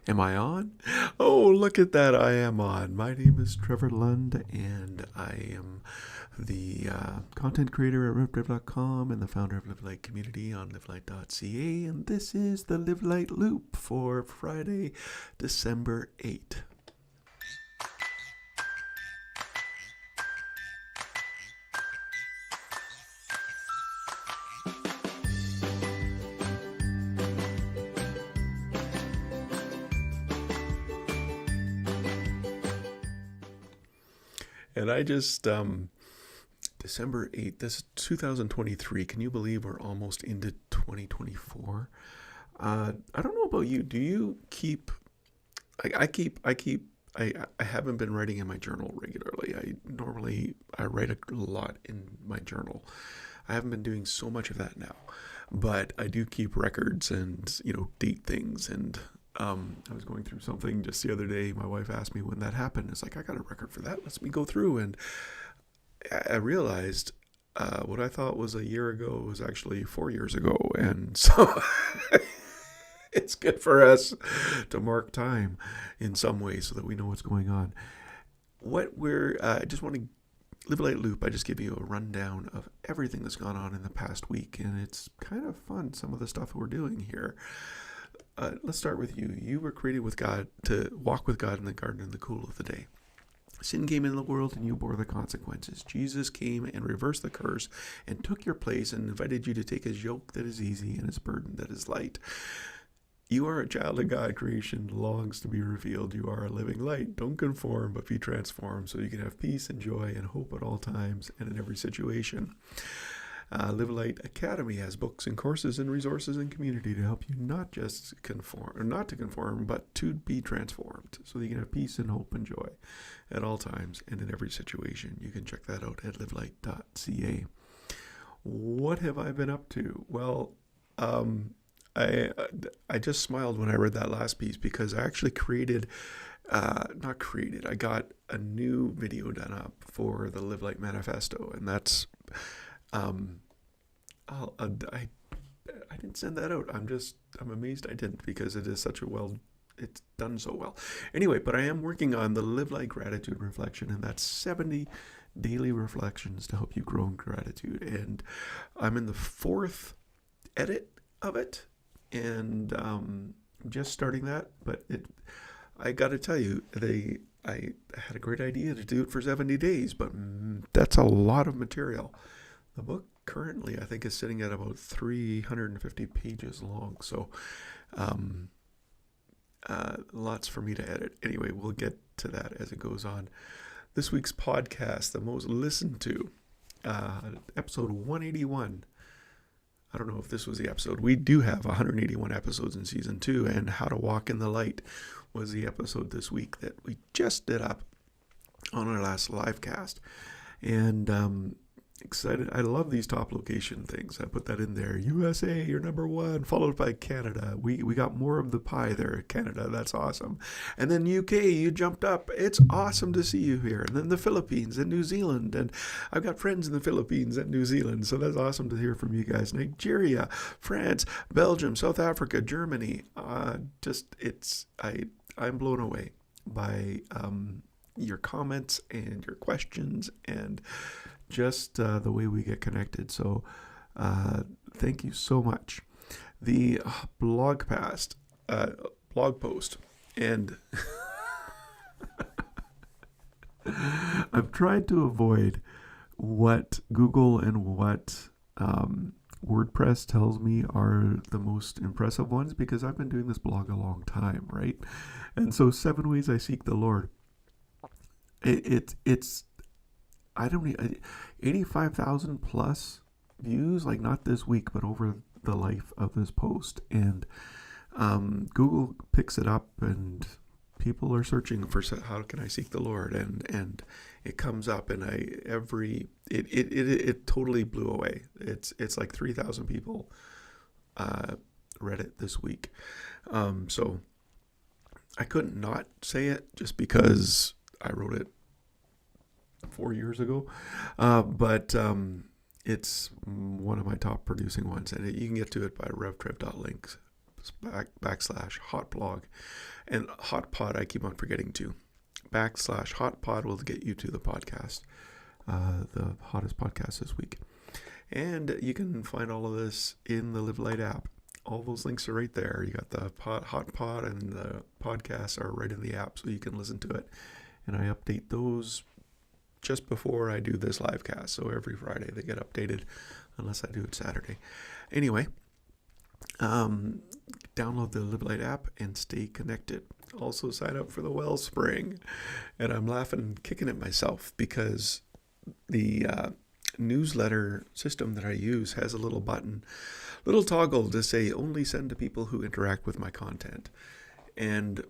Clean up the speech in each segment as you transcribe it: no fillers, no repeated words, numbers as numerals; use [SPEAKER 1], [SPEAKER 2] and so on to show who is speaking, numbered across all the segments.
[SPEAKER 1] Am I on? Oh, look at that. I am on. My name is Trevor Lund, and I am the content creator at RevDrive.com and the founder of Live Light Community on livelight.ca. And this is the Live Light Loop for Friday, December 8th. And I just, December 8th, this is 2023. Can you believe we're almost into 2024? I don't know about you. Do you keep, I haven't been writing in my journal regularly. I write a lot in my journal. I haven't been doing so much of that now, but I do keep records and, date things. And I was going through something just the other day. My wife asked me when that happened. It's like, I got a record for that. Let's me go through. And I realized what I thought was a year ago was actually 4 years ago. And so it's good for us to mark time in some way so that we know what's going on. I just want to Live a Light Loop. I just give you a rundown of everything that's gone on in the past week. And it's kind of fun, some of the stuff we're doing here. Let's start with you. You were created with God to walk with God in the garden in the cool of the day. Sin came into the world and you bore the consequences. Jesus came and reversed the curse and took your place and invited you to take his yoke that is easy and his burden that is light. You are a child of God. Creation longs to be revealed. You are a living light. Don't conform, but be transformed so you can have peace and joy and hope at all times and in every situation. Live Light Academy has books and courses and resources and community to help you not just conform, or not to conform, but to be transformed so that you can have peace and hope and joy at all times and in every situation. You can check that out at livelight.ca. What have I been up to? Well, I just smiled when I read that last piece because I actually I got a new video done up for the Live Light Manifesto, and that's I didn't send that out. I'm amazed I didn't because it is it's done so well. Anyway, but I am working on the Live Light Gratitude Reflection, and that's 70 daily reflections to help you grow in gratitude. And I'm in the fourth edit of it, and just starting that. But I got to tell you, I had a great idea to do it for 70 days, but that's a lot of material. The book currently, I think, is sitting at about 350 pages long. So, lots for me to edit. Anyway, we'll get to that as it goes on. This week's podcast, the most listened to, episode 181. I don't know if this was the episode. We do have 181 episodes in season 2, and How to Walk in the Light was the episode this week that we just did up on our last live cast. And excited. I love these top location things. I put that in there. USA, you're number one, followed by Canada. We got more of the pie there. Canada, that's awesome. And then UK, you jumped up. It's awesome to see you here. And then the Philippines and New Zealand. And I've got friends in the Philippines and New Zealand, so that's awesome to hear from you guys. Nigeria, France, Belgium, South Africa, Germany. I'm blown away by your comments and your questions and just the way we get connected. So thank you so much. The blog post, and I've tried to avoid what Google and what WordPress tells me are the most impressive ones because I've been doing this blog a long time, right? And so 7 Ways I Seek the Lord. It's I don't know, 85,000 plus views, like not this week, but over the life of this post. And Google picks it up and people are searching for how can I seek the Lord, and it comes up, and it totally blew away. It's like 3,000 people read it this week. So I couldn't not say it just because I wrote it 4 years ago, but it's one of my top producing ones, and you can get to it by revtrev.links. /hotblog. And hotpod, I keep on forgetting to. /hotpod will get you to the podcast, the hottest podcast this week. And you can find all of this in the Live Light app. All those links are right there. You got the hotpod and the podcasts are right in the app, so you can listen to it. And I update those just before I do this live cast. So every Friday they get updated, unless I do it Saturday. Anyway, download the Live Light app and stay connected. Also sign up for the Wellspring. And I'm laughing, kicking at myself because the newsletter system that I use has a little button, little toggle to say only send to people who interact with my content. And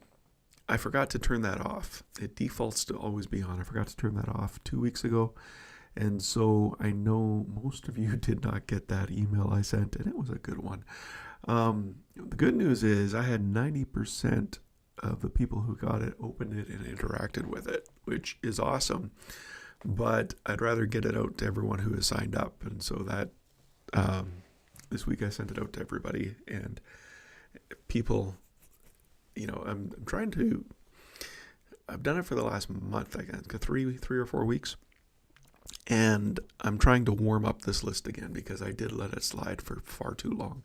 [SPEAKER 1] I forgot to turn that off. It defaults to always be on. I forgot to turn that off 2 weeks ago. And so I know most of you did not get that email I sent, and it was a good one. The good news is I had 90% of the people who got it opened it and interacted with it, which is awesome. But I'd rather get it out to everyone who has signed up. And so that this week I sent it out to everybody, and people, I'm trying to, I've done it for the last month, I guess, 3 or 4 weeks. And I'm trying to warm up this list again because I did let it slide for far too long.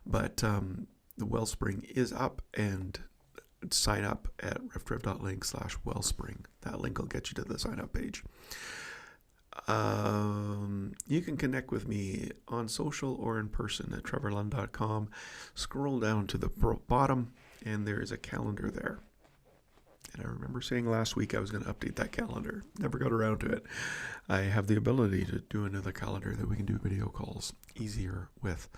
[SPEAKER 1] But the Wellspring is up, and sign up at revtrev.link/wellspring. That link will get you to the sign up page. You can connect with me on social or in person at trevorlund.com. Scroll down to the bottom and there is a calendar there. And I remember saying last week I was going to update that calendar. Never got around to it. I have the ability to do another calendar that we can do video calls easier with.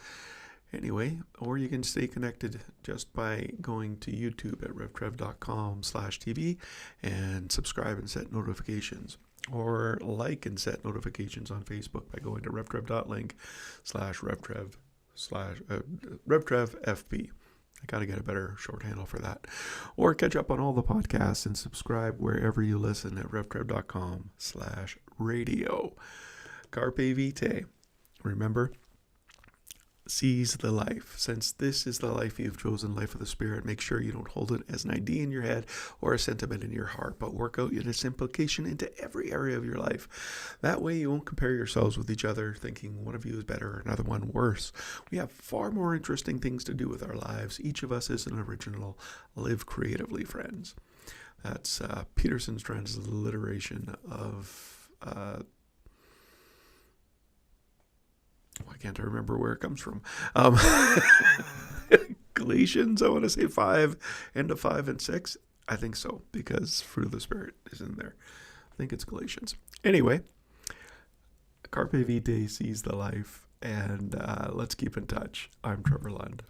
[SPEAKER 1] Anyway, or you can stay connected just by going to YouTube at revtrev.com/TV and subscribe and set notifications. Or like and set notifications on Facebook by going to revtrev.link/RevTrevFP. I got to get a better short handle for that. Or catch up on all the podcasts and subscribe wherever you listen at revtrev.com/radio. Carpe Vitae. Remember, seize the life. Since this is the life you've chosen, life of the Spirit, make sure you don't hold it as an idea in your head or a sentiment in your heart, but work out its implication into every area of your life. That way you won't compare yourselves with each other, thinking one of you is better or another one worse. We have far more interesting things to do with our lives. Each of us is an original. Live creatively, friends. That's Peterson's transliteration of... why can't I remember where it comes from? Galatians, I want to say 5, end of 5 and 6. I think so, because fruit of the Spirit is in there. I think it's Galatians. Anyway, Carpe Vitae, seize the life, and let's keep in touch. I'm Trevor Lund.